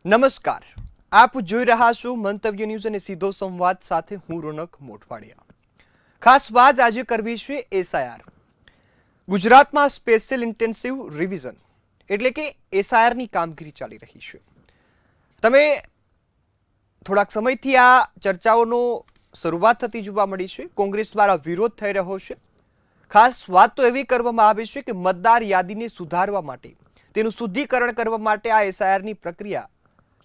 નમસ્કાર, આપ જોઈ રહ્યા છો મંતવ્ય ન્યૂઝ અને સીધો સંવાદ સાથે હું રોનક મોટવાડિયા. ખાસ વાત આજે કરવી છે એસઆઈઆર. ગુજરાતમાં સ્પેશિયલ ઇન્ટેન્સિવ રિવિઝન એટલે કે એસઆઈઆરની કામગીરી ચાલી રહી છે. તમે થોડાક સમયથી આ ચર્ચાઓનો શરૂઆત થતી જોવા મળી છે. કોંગ્રેસ દ્વારા વિરોધ થઈ રહ્યો છે. ખાસ વાત તો એવી કરવામાં આવી છે કે મતદાર યાદીને સુધારવા માટે, તેનું શુદ્ધિકરણ કરવા માટે આ એસઆઈઆરની પ્રક્રિયા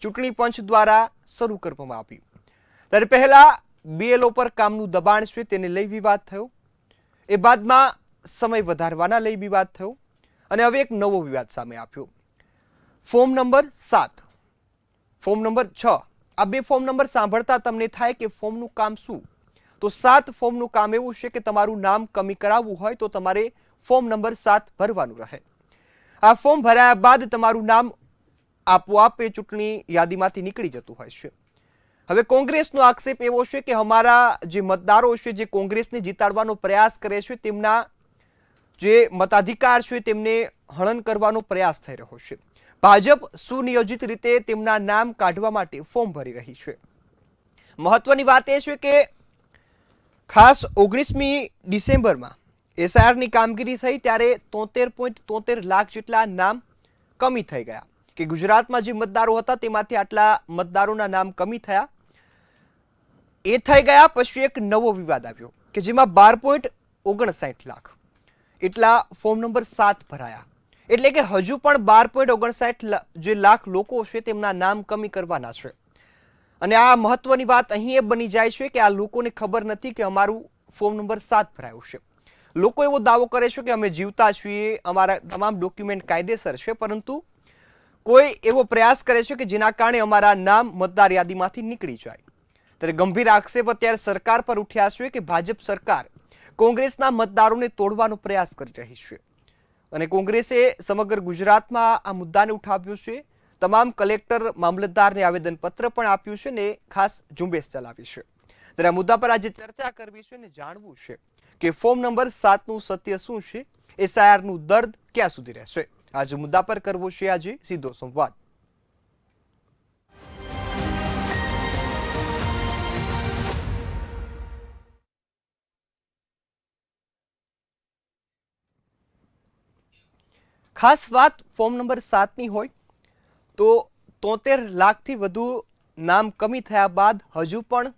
ચૂંટણી પંચ દ્વારા શરૂ કરવામાં આવી. ત્યારે પહેલા બીએલઓ પર કામનું દબાણ છે તેને લઈ વિવાદ થયો. એ બાદમાં સમય વધારવાના લઈ વિવાદ થયો અને હવે એક નવો વિવાદ સામે આવ્યો. ફોર્મ નંબર 7, ફોર્મ નંબર 6, આ બે ફોર્મ નંબર સાંભળતા તમને થાય કે ફોર્મનું કામ શું? તો 7 ફોર્મનું કામ એવું છે કે તમારું નામ કમી કરાવવું હોય તો તમારે ફોર્મ નંબર 7 ભરવાનું રહે. આ ફોર્મ ભર્યા બાદ તમારું નામ આપોઆપ એ ચૂંટણી યાદીમાંથી નીકળી જતું હોય છે. હવે કોંગ્રેસનો આક્ષેપ એવો છે કે અમારા જે મતદારો છે, જે કોંગ્રેસને જીતાડવાનો પ્રયાસ કરે છે, તેમના જે મતાધિકાર છે તેમને હનન કરવાનો પ્રયાસ થઈ રહ્યો છે. ભાજપ સુનિયોજિત રીતે તેમના નામ કાઢવા માટે ફોર્મ ભરી રહી છે. મહત્વની વાત એ છે કે ખાસ 19મી ડિસેમ્બરમાં એસઆઈઆરની કામગીરી થઈ ત્યારે 73.73 લાખ જેટલા નામ કમી થઈ ગયા કે ગુજરાતમાં જે મતદારો હતા તેમાંથી આટલા મતદારોના નામ કમી થયા. એ થઈ ગયા પછી એક નવો વિવાદ આવ્યો કે જેમાં 12.59 લાખ એટલા ફોર્મ નંબર 7 ભરાયા. એટલે કે હજુ પણ 12.59 જે લાખ લોકો છે તેમના નામ કમી કરવાના છે. અને આ મહત્વની વાત અહીં એ બની જાય છે કે આ લોકોને ખબર નથી કે અમારું ફોર્મ નંબર 7 ભરાયું છે. લોકો એવો દાવો કરે છે કે અમે જીવતા છીએ, અમારા તમામ ડોક્યુમેન્ટ કાયદેસર છે, પરંતુ કોઈ એવો પ્રયાસ કરે છે કે જેના કારણે અમારા નામ મતદાર યાદીમાંથી નીકળી જાય. ત્યારે ગંભીર આક્ષેપ અત્યારે સરકાર પર ઉઠ્યા છે કે ભાજપ સરકાર કોંગ્રેસના મતદારોને તોડવાનો પ્રયાસ કરી રહી છે. અને કોંગ્રેસે સમગ્ર ગુજરાતમાં આ મુદ્દાને ઉઠાવ્યો છે. તમામ કલેક્ટર, મામલતદારને આવેદનપત્ર પણ આપ્યું છે ને ખાસ ઝુંબેશ ચલાવી છે. ત્યારે આ મુદ્દા પર આજે ચર્ચા કરવી છે અને જાણવું છે કે ફોર્મ નંબર 7નું સત્ય શું છે, એસઆઈઆરનું દર્દ ક્યાં સુધી રહેશે. આજે મુદ્દા પર કરવો છે આજે સીધો સંવાદ. ખાસ વાત ફોર્મ નંબર 7ની હોય તો 73 લાખથી વધુ નામ કમી થયા બાદ હજુ પણ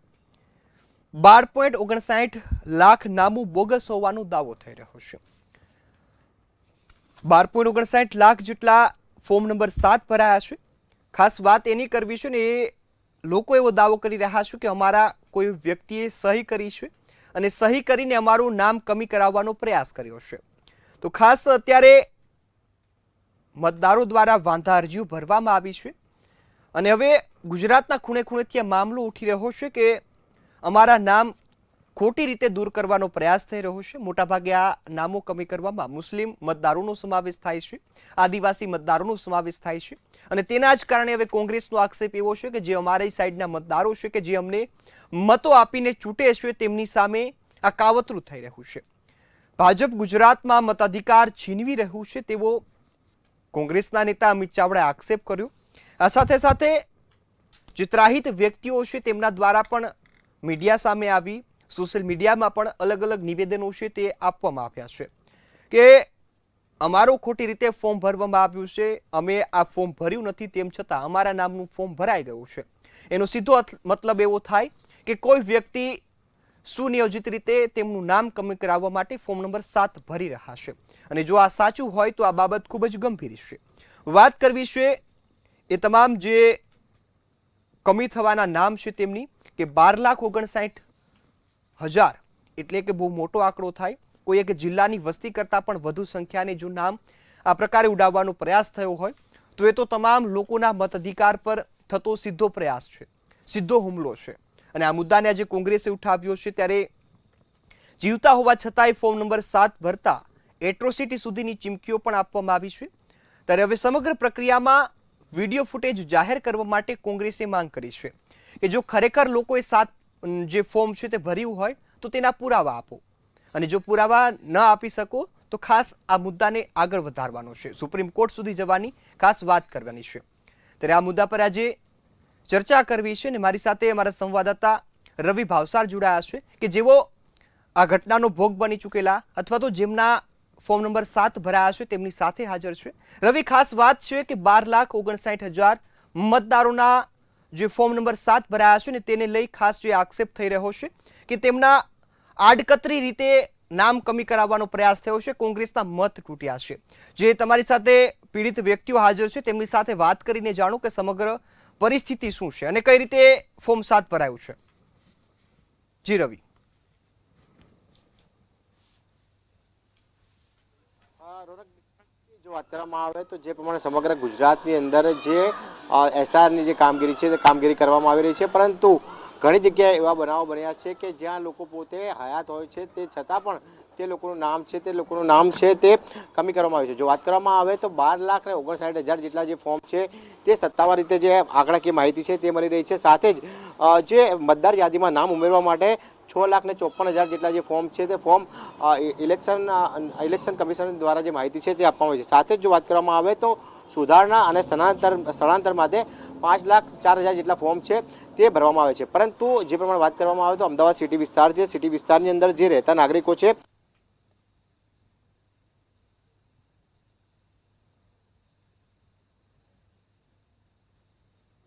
12.59 લાખ નામું બોગસ હોવાનો દાવો થઈ રહ્યો છે. 12.59 લાખ જેટલા ફોર્મ નંબર 7 ભરાયા છે. ખાસ વાત એની કરવી છે ને એ લોકો એવો દાવો કરી રહ્યા છે કે અમારા કોઈ વ્યક્તિએ સહી કરી છે અને સહી કરીને અમારું નામ કમી કરાવવાનો પ્રયાસ કર્યો છે. તો ખાસ અત્યારે મતદારો દ્વારા વાંધા અરજીઓ ભરવામાં આવી છે અને હવે ગુજરાતના ખૂણે ખૂણેથી આ મામલો ઉઠી રહ્યો છે કે અમારા નામ ખોટી રીતે દૂર કરવાનો પ્રયાસ થઈ રહ્યો છે. મોટાભાગે આ નામો કમી કરવામાં મુસ્લિમ મતદારોનો સમાવેશ થાય છે, આદિવાસી મતદારોનો સમાવેશ થાય છે અને તેના જ કારણે હવે કોંગ્રેસનો આક્ષેપ એવો છે કે જે અમારી સાઈડના મતદારો છે કે જે અમને મતો આપીને ચૂંટે છે તેમની સામે આ કાવતરું થઈ રહ્યું છે. ભાજપ ગુજરાતમાં મતાધિકાર છીનવી રહ્યું છે તેવો કોંગ્રેસના નેતા અમિત ચાવડાએ આક્ષેપ કર્યો. આ સાથે સાથે જે ત્રાહિત વ્યક્તિઓ છે તેમના દ્વારા પણ મીડિયા સામે આવી, સોશિયલ મીડિયામાં પણ અલગ અલગ નિવેદનો છે તે આપવામાં આવ્યા છે કે અમારું ખોટી રીતે ફોર્મ ભરવામાં આવ્યું છે, અમે આ ફોર્મ ભર્યું નથી, તેમ છતાં અમારા નામનું ફોર્મ ભરાઈ ગયું છે. એનો સીધો મતલબ એવો થાય કે કોઈ વ્યક્તિ સુનિયોજિત રીતે તેમનું નામ કમી કરાવવા માટે ફોર્મ નંબર 7 ભરી રહ્યા છે. અને જો આ સાચું હોય તો આ બાબત ખૂબ જ ગંભીર છે. વાત કરવી છે એ તમામ જે કમી થવાના નામ છે તેમની કે 12,59,000 એટલે કે બહુ મોટો આંકડો થાય. કોઈ એક જિલ્લાની વસ્તી કરતાં પણ વધુ સંખ્યાને જો નામ આ પ્રકારે ઉડાવવાનો પ્રયાસ થયો હોય તો એ તો તમામ લોકોના મતાધિકાર પર થતો સીધો પ્રયાસ છે, સીધો હુમલો છે. અને આ મુદ્દાને આજે કોંગ્રેસે ઉઠાવ્યો છે. ત્યારે જીવતા હોવા છતાંય ફોર્મ નંબર 7 ભરતા એટ્રોસિટી સુધીની ચીમકીઓ પણ આપવામાં આવી છે. ત્યારે હવે સમગ્ર પ્રક્રિયામાં વિડીયો ફૂટેજ જાહેર કરવા માટે કોંગ્રેસે માંગ કરી છે કે જો ખરેખર લોકોએ 7 જે ફોર્મ છે તે ભર્યું હોય તો તેના પુરાવા આપો અને જો પુરાવા ન આપી શકો તો ખાસ આ મુદ્દાને આગળ વધારવાનો છે, સુપ્રીમ કોર્ટ સુધી જવાની ખાસ વાત કરવાની છે. ત્યારે આ મુદ્દા પર આજે ચર્ચા કરવી છે અને મારી સાથે અમારા સંવાદદાતા રવિ ભાવસાર જોડાયા છે કે જેઓ આ ઘટનાનો ભોગ બની ચૂકેલા અથવા તો જેમના ફોર્મ નંબર 7 ભરાયા છે તેમની સાથે હાજર છે. રવિ, ખાસ વાત છે કે 12,59,000 મતદારોના જે ફોર્મ નંબર 7 ભરાયા છે ને તેને લઈ ખાસ જે આક્ષેપ થઈ રહ્યો છે કે તેમના આડકતરી રીતે નામ કમી કરાવવાનો પ્રયાસ થયો છે, કોંગ્રેસના મત તૂટ્યા છે. જે તમારી સાથે પીડિત વ્યક્તિઓ હાજર છે તેમની સાથે વાત કરીને જાણો કે સમગ્ર પરિસ્થિતિ શું છે અને કઈ રીતે ફોર્મ 7 ભરાયું છે. જી રવિ. જો વાત કરવામાં આવે તો જે પ્રમાણે સમગ્ર ગુજરાતની અંદર જે એસઆરની જે કામગીરી છે તે કામગીરી કરવામાં આવી રહી છે, પરંતુ ઘણી જગ્યાએ એવા બનાવો બન્યા છે કે જ્યાં લોકો પોતે હયાત હોય છે તે છતાં પણ તે લોકોનું નામ છે તે કમી કરવામાં આવ્યું છે. જો વાત કરવામાં આવે તો 12,59,000 જેટલા જે ફોર્મ છે તે સત્તાવાર રીતે જે આંકડાકીય માહિતી છે તે મળી રહી છે. સાથે જ જે મતદાર યાદીમાં નામ ઉમેરવા માટે 6,54,000 જેટલા જે ફોર્મ છે તે ફોર્મ ઇલેક્શન કમિશન દ્વારા જે માહિતી છે તે આપવામાં આવી છે. સાથે જ જો વાત કરવામાં આવે તો સુધારણા અને સ્થળાંતર માટે 5,04,000 જેટલા ફોર્મ છે તે ભરવામાં આવે છે. પરંતુ જે પ્રમાણે વાત કરવામાં આવે તો અમદાવાદ સિટી વિસ્તાર છે, સિટી વિસ્તારની અંદર જે રહેતા નાગરિકો છે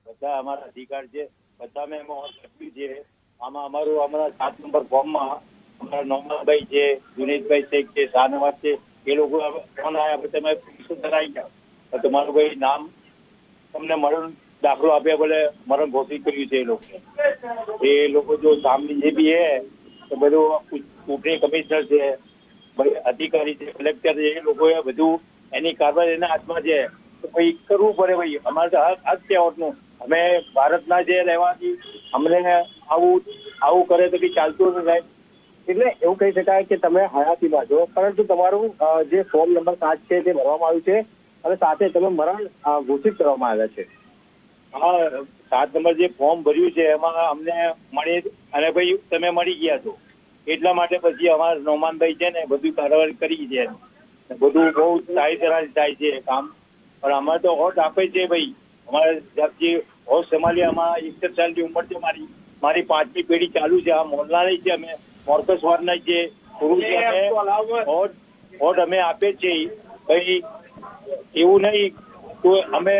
બધા અમારા અધિકાર છે, બધા મેં એમાં છે. આમાં અમારું અમારા 7 નંબર ફોર્મમાં અમારા નોમાભાઈ છે, જુનેદભાઈ શેખ છે, શાહનવાજ છે, એ લોકો ફોન આવ્યા તમે ધરાઈ ગયા તમારું કોઈ નામ તમને મરણ દાખલો આપ્યા બોલે મરણ ઘોષિત કર્યું છે. એ લોકો જો સામે જે બી હે તો બધું ચૂંટણી કમિશનર છે, અધિકારી છે, કલેક્ટર છે, એ લોકોએ બધું એની કાર્યવાહી એના હાથમાં છે. તો ભાઈ કરવું પડે ભાઈ, અમારે તો હક છે વોટનું. અમે ભારતના જે રહેવાથી અમને આવું કરે તો કઈ ચાલતું નથી. એટલે એવું કહી શકાય કે તમે હયાતીમાં છો, પરંતુ તમારું જે ફોર્મ નંબર 7 છે તે ભરવામાં આવ્યું છે અને સાથે તમે મરણ ઘોષિત કરવામાં આવ્યા છે. હા, 7 નંબર જે ફોર્મ ભર્યું છે એમાં અમને મળી અને ભાઈ તમે મળી ગયા છો એટલા માટે પછી અમારા નોમાનભાઈ છે ને બધું કાર્યવાહી કરી છે. બધું બહુ સારી તરહ થાય છે કામ, પણ અમારે તો હોટ આપે છે ભાઈ. અમારે જે હોશ સંભાળી આમાં 61 સાલની ઉંમર છે મારી 5મી પેઢી ચાલુ છે. આ મોરલાની છે, અમે મોરકસવારના છે, હોટ અમે આપે છે ભાઈ. એવું નહીં તો અમે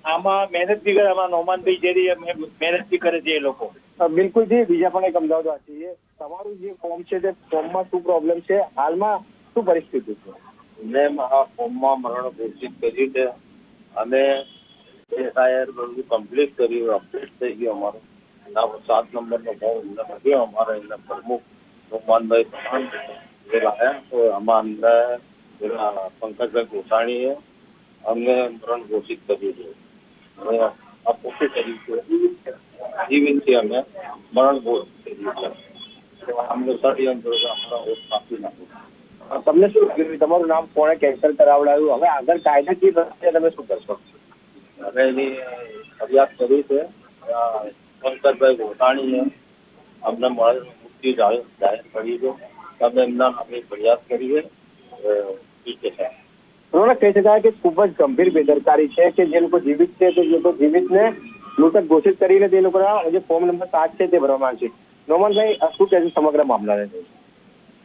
આમાં મહેનત બી કરે, અમારા નોમાનભાઈ જે મહેનત બી કરે છે એ લોકો. બિલકુલ જી. બીજા પણ એક અમદાવાદ છીએ, તમારું જે ફોર્મ છે તે ફોર્મમાં શું પ્રોબ્લેમ છે, હાલમાં શું પરિસ્થિતિ છે? મેં આ ફોર્મમાં મરણ ઘોષિત કર્યું છે અને એસઆઈઆર બધું કમ્પ્લીટ કર્યું, અપડેટ થઈ ગયું. અમારો 7 નંબરનો ફોર્મ ભર્યો અમારા એના પ્રમુખ નોમાનભાઈ પઠાણ એ લાયા. તો આમાં અમને પંકજભાઈ ગોસાણીએ અમને મરણ ઘોષિત કર્યું છે. આ પોતે કર્યું છે, જીવનથી અમે મરણ ઘોષિત કર્યું છે. અમને ષડયંત્ર અમારા વોટ કાપી નાખ્યું. તમને શું લાગ્યું તમારું નામ કોણે કેન્સલ કરાવડાવ્યું? હવે આગળ કાયદાકીય રીતે તમે શું કરશો? અમે એની ફરિયાદ કરી છે. પંકજભાઈ ગોસાણીએ અમને મૃત્યુ જાહેર કરી છે. અમે એમના નામે ફરિયાદ કરી છે. ઠીક છે. રોનક, કહી શકાય કે ખૂબ જ ગંભીર બેદરકારી છે કે જે લોકો જીવિત છે તે લોકો જીવિતને મૃતક ઘોષિત કરીને તે લોકોના જે ફોર્મ નંબર 7 છે તે ભરવામાં આવે છે. નોમાનભાઈ, શું કહે છે સમગ્ર મામલાને?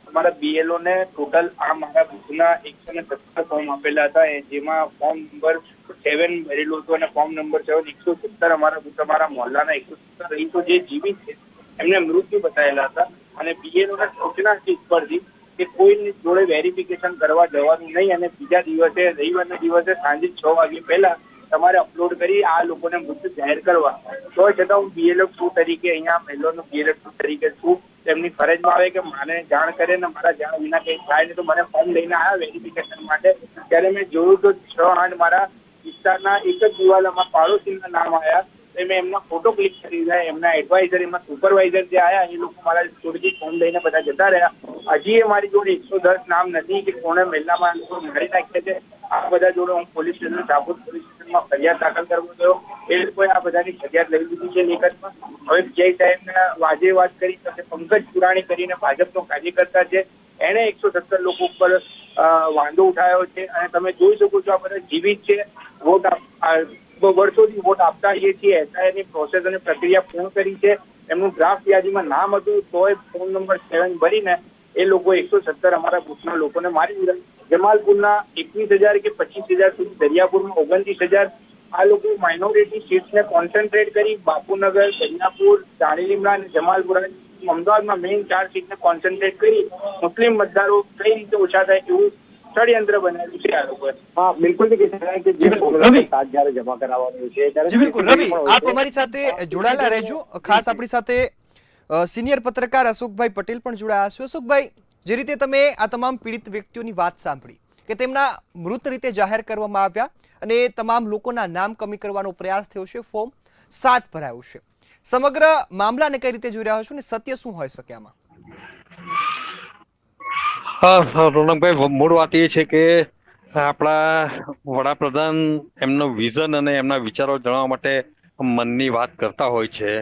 અમારા બીએલઓ ને ટોટલ આ મારા બુથના 117 ફોર્મ આપેલા હતા, જેમાં ફોર્મ નંબર 7 ભરેલું હતું અને ફોર્મ નંબર 117 અમારા બુથ અમારા મોહલ્લાના 117 રહીશો જે જીવિત છે એમને મૃત્યુ બતાવેલા હતા. અને બીએલઓ ના સૂચના ચીજ પરથી કે કોઈની જોડે વેરિફિકેશન કરવા જવાનું નહીં અને બીજા દિવસે રવિવારના દિવસે સાંજે 6 વાગે પહેલા તમારે અપલોડ કરી આ લોકોને મૃત્યુ જાહેર કરવા. તો છતાં હું બીએલઓ 2 તરીકે અહીંયા મહિલાનો બીએલઓ 2 તરીકે છું. તેમની ફરજમાં આવે કે મને જાણ કરે ને મારા જાણ વિના કંઈ થાય ને. તો મને ફોર્મ લઈને આવ્યા વેરિફિકેશન માટે, ત્યારે મેં જોયું તો 6 મારા વિસ્તારના એક જ દિવાલમાં પાડોશીના નામ આવ્યા. મેં એમના ફોટો ક્લિક કરી રહ્યા, એમના એડવાઇઝર એમાં સુપરવાઇઝર જે આવ્યા એ લોકો મારા જોડેથી ફોર્મ લઈને બધા જતા રહ્યા. હજી એ મારી જોડે 110 નામ નથી કે કોણે મહિલામાં મારી નાખ્યા છે. આ બધા જોડે હું પોલીસ સ્ટેશન દાહોદ પોલીસ સ્ટેશનમાં ફરિયાદ દાખલ કરવા ગયો. એ લોકોએ આ બધાની ફરિયાદ લઈ લીધી છે લેખિતમાં. હવે જય સાહેબને વાજે વાત કરી તો પંકજ પુરાણી કરીને ભાજપનો કાર્યકર્તા છે, એને 117 લોકો ઉપર વાંધો ઉઠાવ્યો છે અને તમે જોઈ શકો છો આ બધા જીવિત છે. વોટ વર્ષોથી વોટ આપતા આવીએ છીએ. એસઆઈઆરની પ્રોસેસ અને પ્રક્રિયા પૂર્ણ કરી છે. એમનું ડ્રાફ્ટ યાદીમાં નામ હતું તોય ફોર્મ નંબર 7 ભરીને એ લોકો 117 અમારા બુથના લોકોને મારી દીધા. જમાલપુરના 21,000 કે 25,000 સુધી, દરિયાપુરમાં 29,000. આ લોકો માઇનોરિટી સીટ્સને કોન્સન્ટ્રેટ કરી બાપુનગર, દરિયાપુર, ચાણીલીમડા અને જમાલપુર, અમદાવાદમાં મેઇન 4 સીટને કોન્સન્ટ્રેટ કરી મુસ્લિમ મતદારો કઈ રીતે ઓછા થાય એવું ષડયંત્ર બનાવ્યું છે આ લોકોએ. હા, બિલકુલ કહી શકાય કે જે સાત જ્યારે જમા કરાવવાનું છે ત્યારે જી બિલકુલ રવિ, આપ અમારી સાથે જોડાયેલા રહેજો. ખાસ આપણી સાથે સિનિયર પત્રકાર અશોકભાઈ પટેલ પણ જોડાયા છે. અશોકભાઈ, જે રીતે તમે આ તમામ પીડિત વ્યક્તિઓની વાત સાંભળી કે તેમના મૃત રીતે જાહેર કરવામાં આવ્યા અને તમામ લોકોના નામ કમી કરવાનો પ્રયાસ થયો છે, ફોર્મ 7 ભરાયું છે, સમગ્ર મામલાને કઈ રીતે જોઈ રહ્યા છો ને સત્ય શું હોઈ શકે આમાં? હા રોનકભાઈ, મૂળ વાત એ છે કે આપણા વડાપ્રધાન એમનો વિઝન અને એમના વિચારો જણાવવા માટે મનની વાત કરતા હોય છે,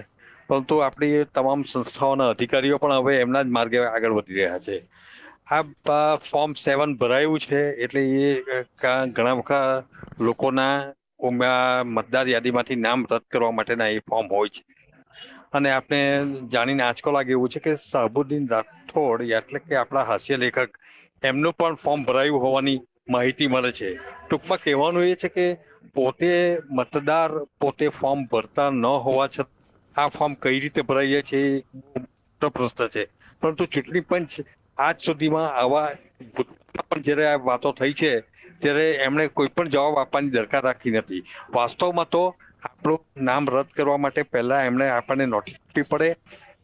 પરંતુ આપણી તમામ સંસ્થાઓના અધિકારીઓ પણ હવે એમના જ માર્ગે આગળ વધી રહ્યા છે. આ ફોર્મ 7 ભરાયું છે એટલે એ ઘણા વખત લોકોના મતદાર યાદીમાંથી નામ રદ કરવા માટેના એ ફોર્મ હોય છે. અને આપણે જાણીને આંચકો લાગે એવું છે કે શાહબુદ્દીન રાઠોડ એટલે કે આપણા હાસ્ય લેખક, એમનું પણ ફોર્મ ભરાયું હોવાની માહિતી મળે છે. ટૂંકમાં કહેવાનું એ છે કે પોતે મતદાર પોતે ફોર્મ ભરતા ન હોવા છતાં આ ફોર્મ કઈ રીતે ભરાઈએ છે એ મોટો પ્રશ્ન છે. પરંતુ ચૂંટણી પંચ આજ સુધીમાં આવા જ્યારે આ વાતો થઈ છે ત્યારે એમણે કોઈ પણ જવાબ આપવાની દરકાર રાખી નથી. વાસ્તવમાં તો આપણું નામ રદ કરવા માટે પહેલા એમણે આપણને નોટિસ આપવી પડે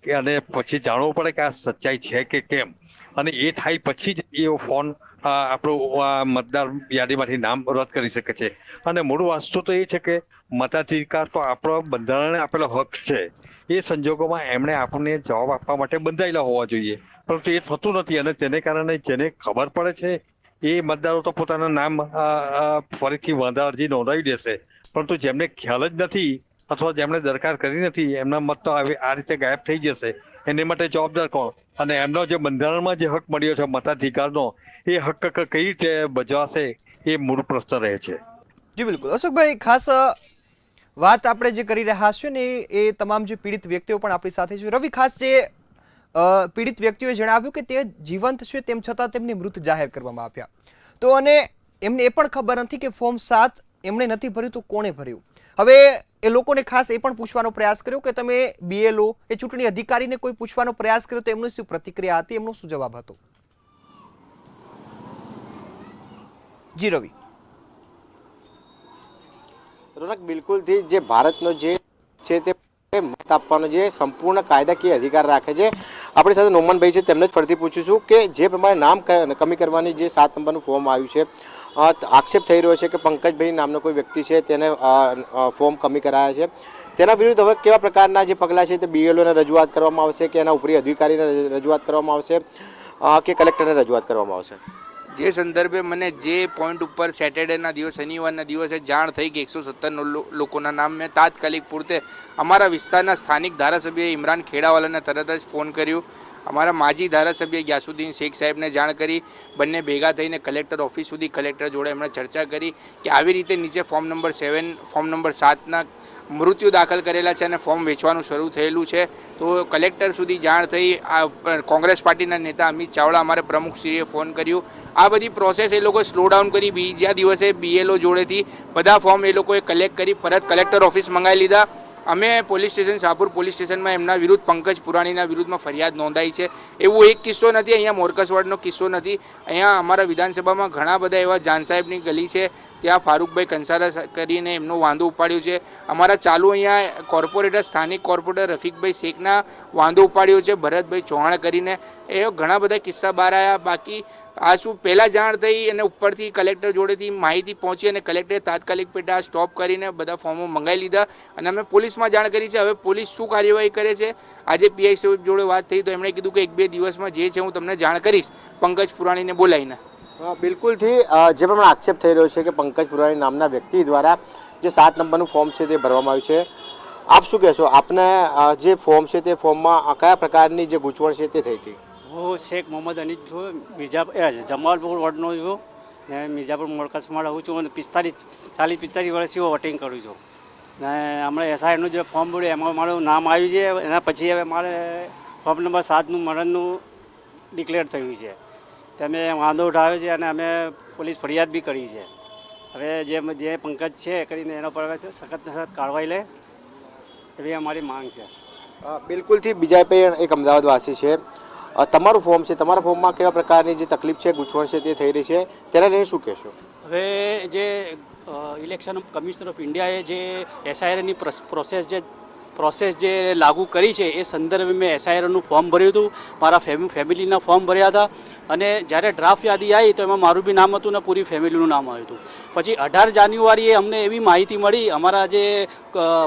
કે અને પછી જાણવું પડે કે આ સચ્ચાઈ છે કે કેમ, અને એ થાય પછી જ એ ફોન આપણું મતદાર યાદીમાંથી નામ રદ કરી શકે છે. અને મૂળ વસ્તુ તો એ છે કે મતાધિકાર તો આપણો બંધારણે આપેલો હક છે. એ સંજોગોમાં એમણે આપણને જવાબ આપવા માટે બંધાયેલા હોવા જોઈએ, પરંતુ એ થતું નથી. અને તેને કારણે જેને ખબર પડે છે એ મતદારો તો પોતાના નામ ફરીથી વાંધા અરજી નોંધાવી દેશે, પરંતુ જેમને ખ્યાલ જ નથી અથવા જેમણે દરકાર કરી નથી એમના મત તો આ રીતે ગાયબ થઈ જશે. એને માટે જવાબદાર કોણ? અને એમનો જે બંધારણમાં જે હક મળ્યો છે મતાધિકારનો, એ હક કઈ રીતે બજવાશે એ મૂળ પ્રશ્ન રહે છે. જી બિલકુલ અશોકભાઈ, ખાસ વાત આપણે જે કરી રહ્યા છીએ ને એ તમામ જે પીડિત વ્યક્તિઓ પણ આપણી સાથે છે. રવિ, ખાસ જે પીડિત વ્યક્તિઓએ જણાવ્યું કે તે જીવંત છે તેમ છતાં તેમને મૃત જાહેર કરવામાં આવ્યા, તો અને એમને એ પણ ખબર નથી કે ફોર્મ 7 એમણે નથી ભર્યું તો કોણે ભર્યું. હવે એ લોકોને ખાસ એ પણ પૂછવાનો પ્રયાસ કર્યો કે તમે BLO એ ચૂંટણી અધિકારીને કોઈ પૂછવાનો પ્રયાસ કર્યો તો એમની શું પ્રતિક્રિયા હતી, એમનો શું જવાબ હતો? જી રવિ. રોનક, બિલકુલથી જે ભારતનો જે છે તે મત આપવાનો જે સંપૂર્ણ કાયદાકીય અધિકાર રાખે છે. આપણી સાથે નોમનભાઈ છે, તેમને જ ફરીથી પૂછીશું કે જે પ્રમાણે નામ કમી કરવાની જે 7 નંબરનું ફોર્મ આવ્યું છે, આક્ષેપ થઈ રહ્યો છે કે પંકજભાઈ નામનો કોઈ વ્યક્તિ છે તેને ફોર્મ કમી કરાયા છે, તેના વિરુદ્ધ હવે કેવા પ્રકારના જે પગલાં છે તે BLOને રજૂઆત કરવામાં આવશે કે એના ઉપરી અધિકારીને રજૂઆત કરવામાં આવશે કે કલેક્ટરને રજૂઆત કરવામાં આવશે? જે સંદર્ભે મને જે પોઈન્ટ ઉપર સેટરડેના દિવસ શનિવારના દિવસે જાણ થઈ કે 117 લોકોના નામ મેં તાત્કાલિક પૂરતે અમારા વિસ્તારના સ્થાનિક ધારાસભ્ય ઇમરાન ખેડાવાલાને તરત જ ફોન કર્યું. અમારા માજી ધારાસભ્ય ગ્યાસુદ્દીન શેખ સાહેબને જાણ કરી. બંને ભેગા થઈને કલેક્ટર ઓફિસ સુધી કલેક્ટર જોડે એમણે ચર્ચા કરી કે આવી રીતે નીચે ફોર્મ નંબર 7 ફોર્મ નંબર 7ના મૃત્યુ દાખલ કરેલા છે અને ફોર્મ વેચવાનું શરૂ થયેલું છે. તો કલેક્ટર સુધી જાણ થઈ. કોંગ્રેસ પાર્ટીના નેતા અમિત ચાવડા અમારે પ્રમુખશ્રીએ ફોન કર્યું. આ બધી પ્રોસેસ એ લોકોએ સ્લો ડાઉન કરી. બીજા દિવસે BLO જોડેથી બધા ફોર્મ એ લોકોએ કલેક્ટ કરી પરત કલેક્ટર ઓફિસ મંગાવી લીધા. અમે પોલીસ સ્ટેશન શાહપુર પોલીસ સ્ટેશનમાં એમના વિરુદ્ધ પંકજ પુરાણીના વિરુદ્ધમાં ફરિયાદ નોંધાઈ છે. એવું એક કિસ્સો નથી, અહીંયા મોરકસવાડનો કિસ્સો નથી. અહીંયા અમારા વિધાનસભામાં ઘણા બધા એવા જાન સાહેબની ગલી છે, ત્યાં ફારૂકભાઈ કંસારા કરીને એમનો વાંધો ઉપાડ્યો છે. અમારા ચાલુ અહીંયા કોર્પોરેટર સ્થાનિક કોર્પોરેટર રફીકભાઈ શેખના વાંધો ઉપાડ્યો છે, ભરતભાઈ ચૌહાણ કરીને. એ ઘણા બધા કિસ્સા બહાર આવ્યા. બાકી આ શું પહેલાં જાણ થઈ અને ઉપરથી કલેક્ટર જોડેથી માહિતી પહોંચી અને કલેક્ટરે તાત્કાલિક પેટા સ્ટોપ કરીને બધા ફોર્મો મંગાવી લીધા અને અમે પોલીસમાં જાણ કરી છે. હવે પોલીસ શું કાર્યવાહી કરે છે, આજે PI સાહેબ જોડે વાત થઈ તો એમણે કીધું કે 1-2 દિવસમાં જે છે હું તમને જાણ કરીશ પંકજ પુરાણીને બોલાવીને. બિલકુલથી જે પ્રમાણે આક્ષેપ થઈ રહ્યો છે કે પંકજ પુરાણી નામના વ્યક્તિ દ્વારા જે 7 નંબરનું ફોર્મ છે તે ભરવામાં આવ્યું છે, આપ શું કહેશો? આપને જે ફોર્મ છે તે ફોર્મમાં કયા પ્રકારની જે ગૂંચવણ છે તે થઈ હતી? હું શેખ મોહમ્મદ અનીસ છું, જમાલપુર વોર્ડનો છું ને મિર્ઝાપુર મોડકસમાં રહું છું અને 40-45 વર્ષથી હું વોટિંગ કરું છું ને હમણાં એસઆઈનું જે ફોર્મ મળ્યું એમાં મારું નામ આવ્યું છે. એના પછી હવે મારે ફોર્મ નંબર 7નું મરણનું ડિક્લેર થયું છે. તમે વાંધો ઉઠાવ્યો છે અને અમે પોલીસ ફરિયાદ બી કરી છે. હવે જે પંકજ છે કરીને એના પર સખત કાર્યવાહી લે એવી અમારી માંગ છે. બિલકુલથી બીજા પણ એક અમદાવાદવાસી છે. તમારું ફોર્મ છે, તમારા ફોર્મમાં કેવા પ્રકારની જે તકલીફ છે, ગૂંચવણ છે તે થઈ રહી છે, તેના લઈને શું કહેશો? હવે જે ઇલેક્શન કમિશનર ઓફ ઇન્ડિયાએ જે એસઆઈઆરની પ્રોસેસ જે લાગુ કરી છે એ સંદર્ભે મેં એસઆઈઆરનું ફોર્મ ભર્યું હતું. મારા ફેમિલીના ફોર્મ ભર્યા હતા અને જ્યારે ડ્રાફ્ટ યાદી આવી તો એમાં મારું બી નામ હતું ને પૂરી ફેમિલીનું નામ આવ્યું હતું. પછી 18 જાન્યુઆરીએ અમને એવી માહિતી મળી અમારા જે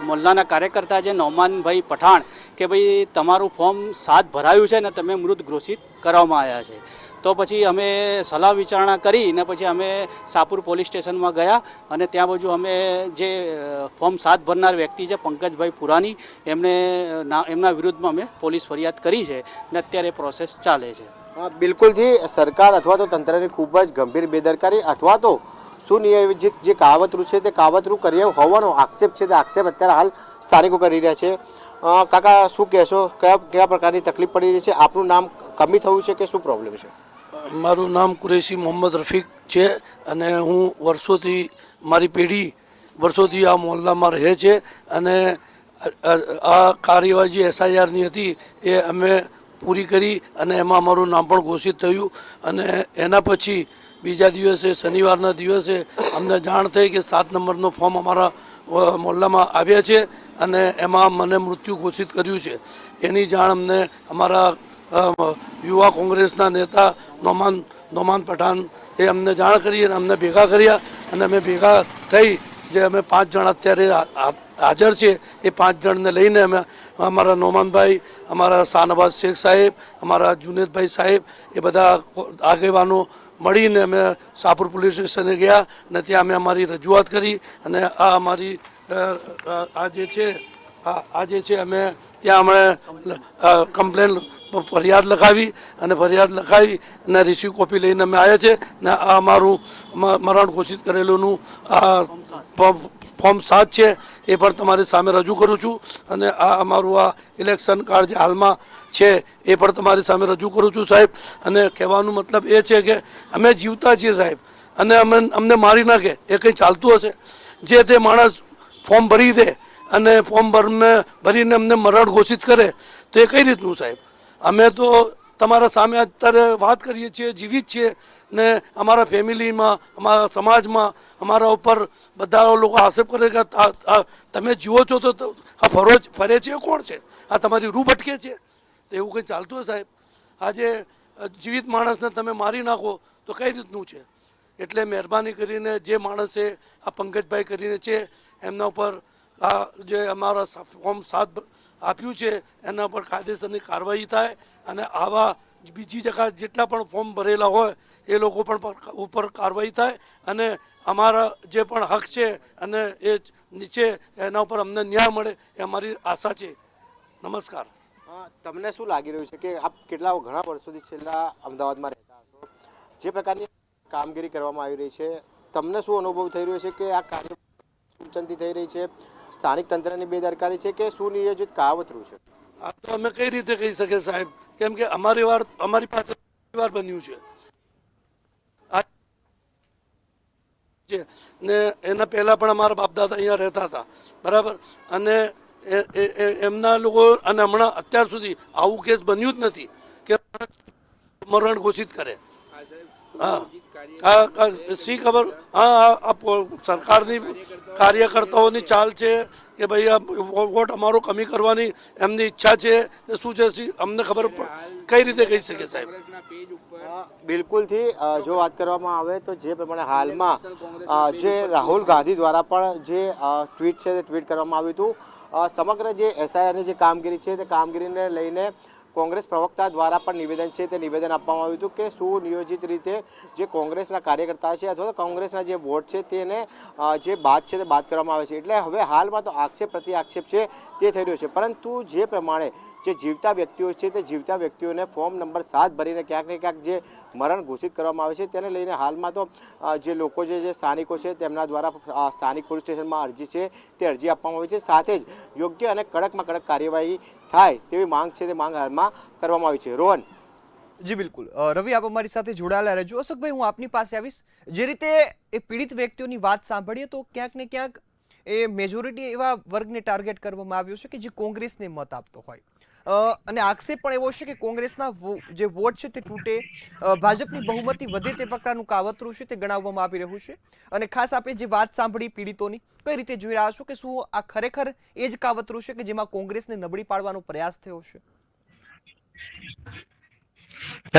મોલ્લાના કાર્યકર્તા છે નોમાનભાઈ પઠાણ કે ભાઈ તમારું ફોર્મ 7 ભરાયું છે ને તમે મૃત ઘોષિત કરવામાં આવ્યા છે. તો પછી અમે સલાહ વિચારણા કરી ને પછી અમે શાહપુર પોલીસ સ્ટેશનમાં ગયા અને ત્યાં બાજુ અમે જે ફોર્મ 7 ભરનાર વ્યક્તિ છે પંકજભાઈ પુરાની એમના વિરુદ્ધમાં અમે પોલીસ ફરિયાદ કરી છે ને અત્યારે પ્રોસેસ ચાલે છે. બિલકુલથી સરકાર અથવા તો તંત્રની ખૂબ જ ગંભીર બેદરકારી અથવા તો સુનિયોજિત જે કાવતરું છે તે કાવતરું કર્યા હોવાનો આક્ષેપ છે. તે આક્ષેપ અત્યારે હાલ સ્થાનિકો કરી રહ્યા છે. કાકા શું કહેશો, કયા પ્રકારની તકલીફ પડી રહી છે? આપનું નામ કમી થયું છે કે શું પ્રોબ્લેમ છે? મારું નામ કુરેશી મોહમ્મદ રફીક છે અને હું વર્ષોથી મારી પેઢી વર્ષોથી આ મોહલ્લામાં રહે છે અને આ કાર્યવાહી જે એસઆઈઆરની હતી એ અમે પૂરી કરી અને એમાં અમારું નામ પણ ઘોષિત થયું અને એના પછી બીજા દિવસે શનિવારના દિવસે અમને જાણ થઈ કે 7 નંબરનો ફોર્મ અમારા મોહલ્લામાં આવ્યા છે અને એમાં મને મૃત્યુ ઘોષિત કર્યું છે. એની જાણ અમને અમારા યુવા કોંગ્રેસના નેતા નોમાન પઠાણ એ અમને જાણ કરી અને અમને ભેગા કર્યા અને અમે ભેગા થઈ જે અમે 5 જણ અત્યારે હાજર છે એ 5 જણને લઈને અમે અમારા નોમાનભાઈ, અમારા શાહનવાઝ શેખ સાહેબ, અમારા જુનેદભાઈ સાહેબ એ બધા આગેવાનો મળીને અમે શાહપુર પોલીસ સ્ટેશને ગયા અને ત્યાં અમે અમારી રજૂઆત કરી અને આ અમારી આ જે છે અમે ત્યાં અમે કમ્પ્લેન ફરિયાદ લખાવી અને રિસીવ કોપી લઈને અમે આવ્યા છે ને આ અમારું મરણ ઘોષિત કરેલુંનું આ ફોર્મ 7 છે એ પણ તમારી સામે રજૂ કરું છું અને આ અમારું આ ઇલેક્શન કાર્ડ જે હાલમાં છે એ પણ તમારી સામે રજૂ કરું છું સાહેબ. અને કહેવાનો મતલબ એ છે કે અમે જીવતા છીએ સાહેબ અને અમને મારી નાખે એ કંઈ ચાલતું હશે? જે તે માણસ ફોર્મ ભરી દે અને ફોર્મ ભરીને અમને મરણ ઘોષિત કરે તો એ કઈ રીતનું સાહેબ? અમે તો તમારા સામે અત્યારે વાત કરીએ છીએ, જીવિત છીએ ને અમારા ફેમિલીમાં, અમારા સમાજમાં અમારા ઉપર બધા લોકો આક્ષેપ કરે કે તમે જીવો છો તો આ ફરે છે કોણ છે? આ તમારી રૂહ ભટકે છે? તો એવું કંઈ ચાલતું હોય સાહેબ? આજે જીવિત માણસને તમે મારી નાખો તો કઈ રીતનું છે? એટલે મહેરબાની કરીને જે માણસે આ પંકજભાઈ કરીને છે એમના ઉપર આ જે અમારા ફોર્મ 7 આપ્યું છે એના પર કાયદેસરની કાર્યવાહી થાય અને આવા બીજી જગ્યા જેટલા પણ ફોર્મ ભરેલા હોય એ લોકો પણ ઉપર કાર્યવાહી થાય અને અમારા જે પણ હક છે અને એ નીચે એના ઉપર અમને ન્યાય મળે એ અમારી આશા છે. નમસ્કાર. તમને શું લાગી રહ્યું છે કે આપ ઘણા વર્ષોથી છેલ્લા અમદાવાદમાં રહેતા હશો, જે પ્રકારની કામગીરી કરવામાં આવી રહી છે, તમને શું અનુભવ થઈ રહ્યો છે કે આ કાર્ય સૂચનથી થઈ રહી છે, સ્થાનિક તંત્રની બેદરકારી છે કે સુનિયોજિત કાવતરું છે? આ તો અમે કઈ રીતે કહી શકીએ સાહેબ, કેમ કે અમારી પાસે વાર બન્યું છે ને એના પહેલા પણ અમારા બાપ દાદા અહીંયા રહેતા હતા, બરાબર? અને એમના લોકો અને હમણાં અત્યાર સુધી આવું કેસ બન્યું જ નથી કે મરણ ઘોષિત કરે. હા શી ખબર. હા સરકારની કાર્યકર્તાઓની ચાલ છે કે ભાઈ આ વોટ અમારો કમી કરવાની એમની ઈચ્છા છે કે શું છે અમને ખબર કઈ રીતે કહી શકે સાહેબ? બિલકુલથી જો વાત કરવામાં આવે તો જે પ્રમાણે હાલમાં જે રાહુલ ગાંધી દ્વારા પણ જે ટ્વીટ છે તે ટ્વીટ કરવામાં આવ્યું હતું. સમગ્ર જે એસઆઈઆરની જે કામગીરી છે તે કામગીરીને લઈને કોંગ્રેસ પ્રવક્તા દ્વારા પણ નિવેદન છે તે નિવેદન આપવામાં આવ્યું હતું કે સુનિયોજિત રીતે જે કોંગ્રેસના કાર્યકર્તા છે અથવા તો કોંગ્રેસના જે વોટ છે તેને જે બાદ છે તે બાદ કરવામાં આવે છે. એટલે હવે હાલમાં તો આક્ષેપ પ્રતિ આક્ષેપ છે તે થઈ રહ્યો છે, પરંતુ જે પ્રમાણે જે જીવતા વ્યક્તિઓ છે તે જીવતા વ્યક્તિઓને ફોર્મ નંબર 7 ભરીને ક્યાંક ને ક્યાંક જે મરણ ઘોષિત કરવામાં આવે છે તેને લઈને હાલમાં તો જે લોકો જે સ્થાનિકો છે તેમના દ્વારા સ્થાનિક પોલીસ સ્ટેશનમાં અરજી છે તે અરજી આપવામાં આવી છે. સાથે જ યોગ્ય અને કડકમાં કડક કાર્યવાહી થાય તેવી માંગ છે તે માંગ હાલમાં કરવામાં આવી છે. રોહન. જી બિલકુલ. રવિ, આપ અમારી સાથે જોડાયેલા રહેજો. અશોકભાઈ, હું આપની પાસે આવીશ. જે રીતે એ પીડિત વ્યક્તિઓની વાત સાંભળીએ તો ક્યાંક ને ક્યાંક એ મેજોરિટી એવા વર્ગને ટાર્ગેટ કરવામાં આવ્યો છે કે જે કોંગ્રેસને મત આપતો હોય, અને આક્ષેપ પણ એવો છે કે કોંગ્રેસના જે વોટ છે તે તૂટે, ભાજપની બહુમતી વધે તે પ્રકારનું કાવતરું છે તે ગણાવવામાં આવી રહ્યું છે. અને ખાસ આપણે જે વાત સાંભળી પીડિતોની, કઈ રીતે જોઈ રહ્યા છો કે શું આ ખરેખર એ જ કાવતરું છે કે જેમાં કોંગ્રેસને નબળી પાડવાનો પ્રયાસ થયો છે?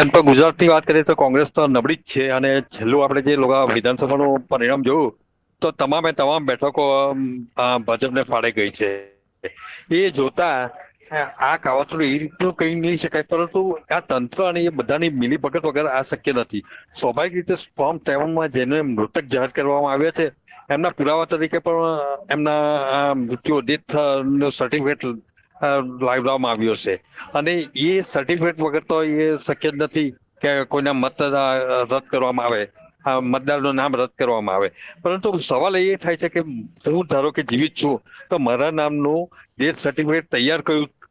એમ તો ગુજરાતની વાત કરીએ તો કોંગ્રેસ તો નબળી જ છે, અને છેલ્લું આપણે જે લોકો વિધાનસભાનું પરિણામ જોયું તો તમામે તમામ બેઠકો ભાજપને ફાળે ગઈ છે. એ જોતા આ કાવતરું એ રીતનું કહી નહીં શકાય, પરંતુ આ તંત્ર અને એ બધાની મિલીભગત વગર આ શક્ય નથી. સ્વાભાવિક રીતે ફોર્મ 7માં જેને મૃતક જાહેર કરવામાં આવ્યા છે એમના પુરાવા તરીકે પણ એમના મૃત્યુ ડેથ સર્ટિફિકેટ લાવવામાં આવ્યો છે, અને એ સર્ટિફિકેટ વગર તો એ શક્ય જ નથી કે કોઈના મત રદ કરવામાં આવે, મતદારનું નામ રદ કરવામાં આવે. પરંતુ સવાલ એ થાય છે કે હું ધારો કે જીવિત છું તો મારા નામનું ડેથ સર્ટિફિકેટ તૈયાર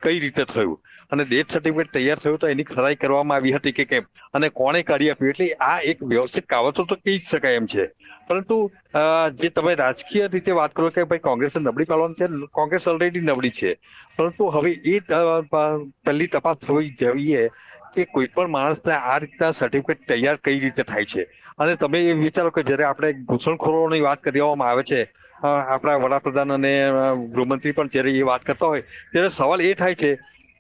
કઈ રીતે થયું, અને ડેથ સર્ટિફિકેટ તૈયાર થયું તો એની ખરાઈ કરવામાં આવી હતી કે કેમ, અને કોણે કાઢી આપ્યું. એટલે આ એક વ્યવસ્થિત કાવતરું તો કહી જ શકાય એમ છે. પરંતુ જે તમે રાજકીય રીતે વાત કરો કે ભાઈ કોંગ્રેસને નબળી પાડવાની છે, કોંગ્રેસ ઓલરેડી નબળી છે, પરંતુ હવે એ પહેલી તપાસ થવી જોઈએ કે કોઈ પણ માણસને આ રીતના સર્ટિફિકેટ તૈયાર કઈ રીતે થાય છે. અને તમે એ વિચારો કે જ્યારે આપણે ઘૂસણખોરોની વાત કરવામાં આવે છે, આપણા વડાપ્રધાન અને ગૃહમંત્રી પણ જ્યારે એ વાત કરતા હોય ત્યારે સવાલ એ થાય છે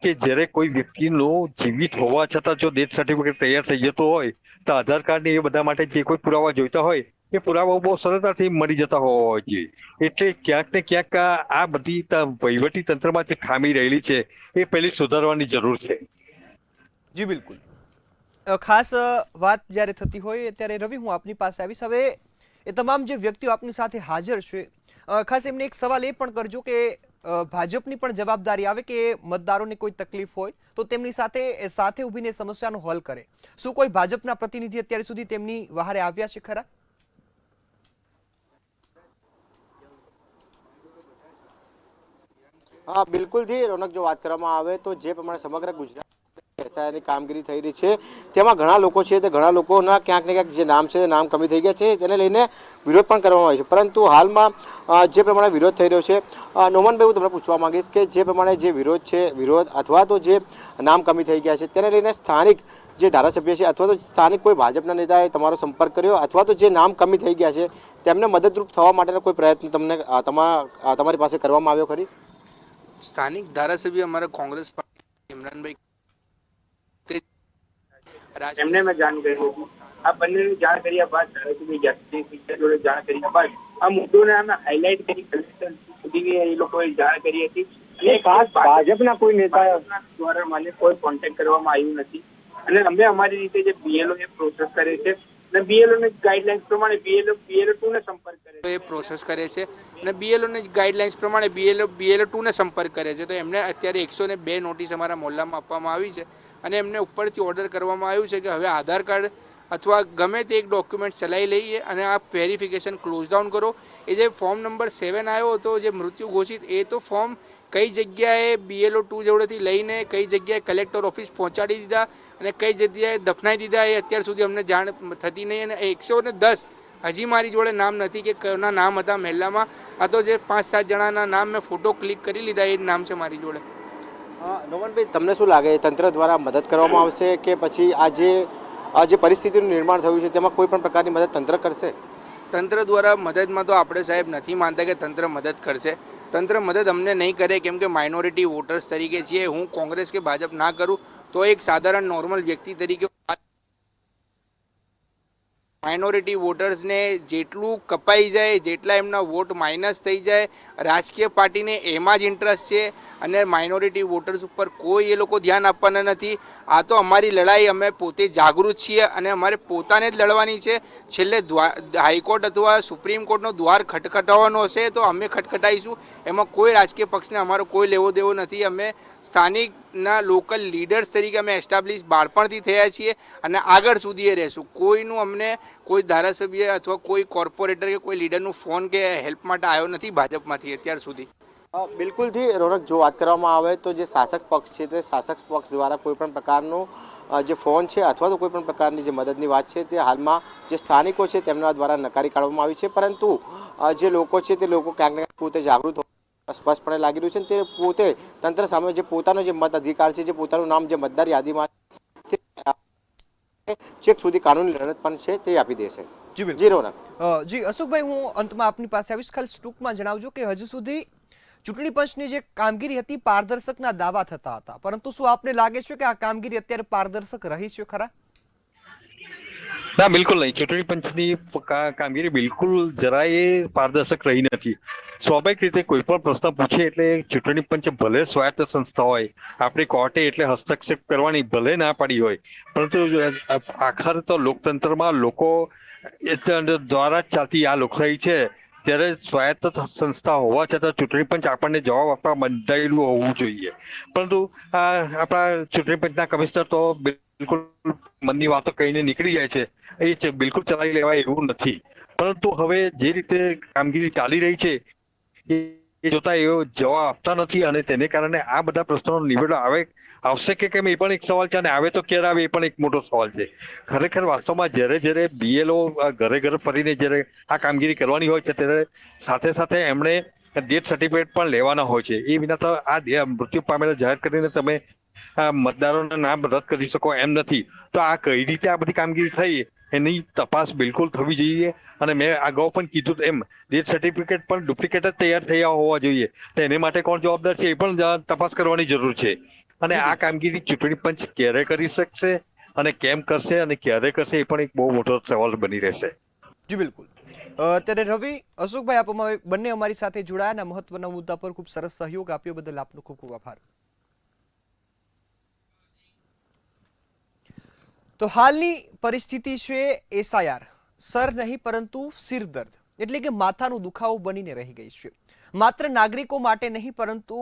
કે જ્યારે કોઈ વ્યક્તિનું જીવિત હોવા છતાં જો ડેથ સર્ટિફિકેટ તૈયાર થઈ જતું હોય તો આધાર કાર્ડ ને એ બધા માટે જે કોઈ પુરાવા જોઈતા હોય એ પુરાવા બહુ સરળતાથી મળી જતા હોવા જોઈએ. એટલે ક્યાંક ને ક્યાંક આ બધી વહીવટી તંત્રમાં જે ખામી રહેલી છે એ પહેલી સુધારવાની જરૂર છે. જી બિલકુલ. ખાસ વાત જ્યારે થતી હોય ત્યારે રવિ, હું આપની પાસે આવીશ. હવે એ તમામ જે વ્યક્તિઓ આપની સાથે હાજર છે, ખાસ એમને એક સવાલ એ પણ કરજો કે ભાજપની પણ જવાબદારી આવે કે મતદારોને કોઈ તકલીફ હોય તો તેમની સાથે ઊભીને સમસ્યાનો હલ કરે. શું કોઈ ભાજપના પ્રતિનિધિ અત્યાર સુધી તેમની વહારે આવ્યા છે ખરા? હા, બિલકુલથી રોનક, જો વાત કરવામાં આવે તો જે પ્રમાણે સમગ્ર ગુજરાત એસઆઈની કામગીરી થઈ રહી છે તેમાં ઘણા લોકો છે તે ઘણા લોકોના ક્યાંક ને ક્યાંક જે નામ છે નામ કમી થઈ ગયા છે, તેને લઈને વિરોધ પણ કરવામાં આવે છે. પરંતુ હાલમાં જે પ્રમાણે વિરોધ થઈ રહ્યો છે, નોમનભાઈ, હું તમને પૂછવા માંગીશ કે જે પ્રમાણે જે વિરોધ અથવા તો જે નામ કમી થઈ ગયા છે તેને લઈને સ્થાનિક જે ધારાસભ્ય છે અથવા તો સ્થાનિક કોઈ ભાજપના નેતાએ તમારો સંપર્ક કર્યો અથવા તો જે નામ કમી થઈ ગયા છે તેમને મદદરૂપ થવા માટેનો કોઈ પ્રયત્ન તમને તમારી પાસે કરવામાં આવ્યો ખરી? સ્થાનિક ધારાસભ્ય અમારા કોંગ્રેસ પાર્ટી ઇમરાનભાઈ એમને મેં જાણ કરી હતી. આ બંનેની જાણ કર્યા બાદ ધારાસભ્ય જોડે જાણ કર્યા બાદ આ મુદ્દોને અમે હાઇલાઇટ કરી કલેક્ટર સુધી એ લોકોએ જાણ કરી હતી. અને ખાસ ભાજપના કોઈ નેતા દ્વારા મને કોઈ કોન્ટેક્ટ કરવામાં આવ્યું નથી, અને અમે અમારી રીતે જે બીએલઓ એ પ્રોસેસ કરે છે અને બીએલઓ ની ગાઈડલાઇન્સ પ્રમાણે BLO 2 ને સંપર્ક કરે છે, એ પ્રોસેસ કરે છે, અને BLO ની ગાઈડલાઇન્સ પ્રમાણે BLO 2 ને સંપર્ક કરે છે. તો એમને અત્યારે 102 નોટિસ અમારા મોહલ્લામાં આપવામાં આવી છે, અને એમને ઉપરથી ઓર્ડર કરવામાં આવ્યું છે કે હવે આધાર કાર્ડ અથવા ગમે તે એક ડોક્યુમેન્ટ ચલાવી લઈએ અને આ વેરિફિકેશન ક્લોઝ ડાઉન કરો. એ જે ફોર્મ નંબર 7 આવ્યો હતો જે મૃત્યુ ઘોષિત, એ તો ફોર્મ કઈ જગ્યાએ BLO 2 જોડેથી લઈને કઈ જગ્યાએ કલેક્ટર ઓફિસ પહોંચાડી દીધા અને કઈ જગ્યાએ દફનાઈ દીધા એ અત્યાર સુધી અમને જાણ થતી નહીં. અને 110 હજી મારી જોડે નામ નથી કે કોના નામ હતા મહેલામાં. આ તો જે 5-7 જણાના નામ મેં ફોટો ક્લિક કરી લીધા એ નામ છે મારી જોડે. નોમનભાઈ, તમને શું લાગે, તંત્ર દ્વારા મદદ કરવામાં આવશે કે પછી આ જે પરિસ્થિતિનું નિર્માણ થયું છે તેમાં કોઈ પણ પ્રકારની મદદ તંત્ર કરશે? તંત્ર દ્વારા મદદમાં તો આપણે સાહેબ નથી માનતા કે તંત્ર મદદ કરશે. તંત્ર મદદ અમને નહીં કરે, કેમ કે માઇનોરિટી વોટર્સ તરીકે છીએ. હું કોંગ્રેસ કે ભાજપ ના કરું તો એક સાધારણ નોર્મલ વ્યક્તિ તરીકે માઇનોરિટી વોટર્સને જેટલું કપાઈ જાય, જેટલા એમના વોટ માઇનસ થઈ જાય, રાજકીય પાર્ટીને એમાં જ ઇન્ટરેસ્ટ છે અને માઇનોરિટી વોટર્સ ઉપર કોઈ એ લોકો ધ્યાન આપવાના નથી. આ તો અમારી લડાઈ, અમે પોતે જાગૃત છીએ અને અમારે પોતાને જ લડવાની છે. છેલ્લે હાઈકોર્ટ અથવા સુપ્રીમ કોર્ટનો દ્વાર ખટખટાવવાનો હશે તો અમે ખટખટાઈશું. એમાં કોઈ રાજકીય પક્ષને અમારો કોઈ લેવો દેવો નથી. અમે સ્થાનિકના લોકલ લીડર્સ તરીકે અમે એસ્ટાબ્લિશ બાળપણથી થયા છીએ અને આગળ સુધી એ રહેશું. કોઈનું અમને કોઈ ધારાસભ્ય અથવા કોઈ કોર્પોરેટર કે કોઈ લીડરનું ફોન કે હેલ્પ માટે આવ્યો નથી ભાજપમાંથી અત્યાર સુધી. બિલકુલથી રોનક, જો વાત કરવામાં આવે તો જે શાસક પક્ષ છે તે શાસક પક્ષ દ્વારા કોઈ પણ પ્રકારનું જે ફોન છે અથવા તો કોઈ પણ પ્રકારની જે મદદની વાત છે તે હાલમાં જે સ્થાનિકો છે તેમના દ્વારા નકારી કાઢવામાં આવી છે. પરંતુ જે લોકો છે તે લોકો ક્યાંક ને ક્યાંક પોતે જાગૃત સ્પષ્ટપણે લાગી રહ્યું છે અને તે પોતે તંત્ર સામે જે પોતાનો જે મત અધિકાર છે, જે પોતાનું નામ જે મતદાર યાદીમાં છેક સુધી કાનૂની લડત પણ છે તે આપી દેશે. જી રોનક. જી અશોકભાઈ, હું અંતમાં આપની પાસે આવીશ. ખાલી ટૂંકમાં જણાવજો કે હજુ સુધી ચૂંટણી પંચની જે કામગીરી હતી પારદર્શકના દાવા થતા હતા, પરંતુ શું આપને લાગે છે કે આ કામગીરી અત્યારે પારદર્શક રહી છે ખરા? ના, બિલકુલ નહીં. ચૂંટણી પંચની કામગીરી બિલકુલ જરાય પારદર્શક રહી નથી. સ્વાભાવિક રીતે કોઈ પણ પ્રશ્ન પૂછે એટલે ચૂંટણી પંચ ભલે સ્વાયત્ત સંસ્થા હોય, આપણી કોર્ટે એટલે હસ્તક્ષેપ કરવાની ભલે ના પાડી હોય, પરંતુ આખર તો લોકતંત્રમાં લોકો દ્વારા જ ચાલતી આ લોકશાહી છે. ત્યારે સ્વાયત્ત સંસ્થા હોવા છતાં ચૂંટણી પંચ આપણને જવાબ આપવા બંધાયેલું હોવું જોઈએ. પરંતુ આપણા ચૂંટણી પંચના કમિશનર તો બિલકુલ મનની વાતો કહીને નીકળી જાય છે. એ બિલકુલ ચલાવી લેવાય એવું નથી. પરંતુ હવે જે રીતે કામગીરી ચાલી રહી છે એ જોતા એવો જવાબ આપતા નથી અને તેને કારણે આ બધા પ્રશ્નોનો નિવેડો આવશે કે કેમ એ પણ એક સવાલ છે અને આવે તો ક્યારે આવે એ પણ એક મોટો સવાલ છે. ખરેખર વાસ્તવમાં જ્યારે બીએલઓ ઘરે ઘરે ફરીને જ્યારે આ કામગીરી કરવાની હોય છે ત્યારે સાથે સાથે એમણે ડેથ સર્ટિફિકેટ પણ લેવાના હોય છે. એ વિના તો આ મૃત્યુ પામેલા જાહેર કરીને તમે મતદારોના નામ રદ કરી શકો એમ નથી. તો આ કઈ રીતે આ બધી કામગીરી થઈ એની તપાસ બિલકુલ થવી જોઈએ. અને મેં અગાઉ પણ કીધું એમ ડેથ સર્ટિફિકેટ પણ ડુપ્લિકેટ જ તૈયાર થયા હોવા જોઈએ. તો એને માટે કોણ જવાબદાર છે એ પણ તપાસ કરવાની જરૂર છે. અને આ કામગીરી ચૂંટણી પંચ ક્યારે કરી શકશે અને કેમ કરશે અને ક્યારે કરશે એ પણ એક બહુ મોટો સવાલ બની રહેશે. જી બિલકુલ. ત્યારે રવિ, અશોકભાઈ, આપ બંને અમારી સાથે જોડાયા, મહત્વના મુદ્દા પર ખૂબ સરસ સહયોગ આપ્યો બદલ આપનો ખૂબ ખૂબ આભાર. તો હાલની પરિસ્થિતિ છે એસઆઈઆર સર નહીં પરંતુ સિરદર્દ, એટલે કે માથાનો દુખાવો બનીને રહી ગઈ છે. માત્ર નાગરિકો માટે નહીં પરંતુ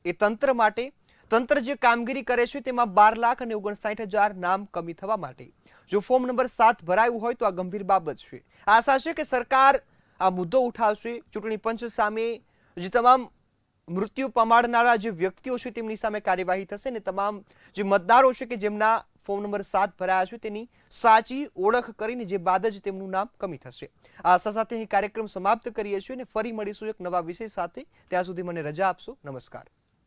એ તંત્ર માટે. તંત્ર જે કામગીરી કરે છે તેમાં 12,59,000 નામ કમી થવા માટે જો ફોર્મ નંબર 7 ભરાયું હોય તો આ ગંભીર બાબત છે. આશા છે કે સરકાર આ મુદ્દો ઉઠાવશે. ચૂંટણી પંચ સામે જે તમામ મૃત્યુ પમાડનારા જે વ્યક્તિઓ છે તેમની સામે કાર્યવાહી થશે અને તમામ જે મતદારો છે કે જેમના ફોર્મ નંબર 7 ભરાયા છે તેની સાચી ઓળખ કરીને જે બાદ જ તેમનું નામ કમી થશે. આ આશા સાથે અહીં કાર્યક્રમ સમાપ્ત કરીએ છીએ અને ફરી મળીશું એક નવા વિષય સાથે. ત્યાં સુધી મને રજા આપશો. નમસ્કાર.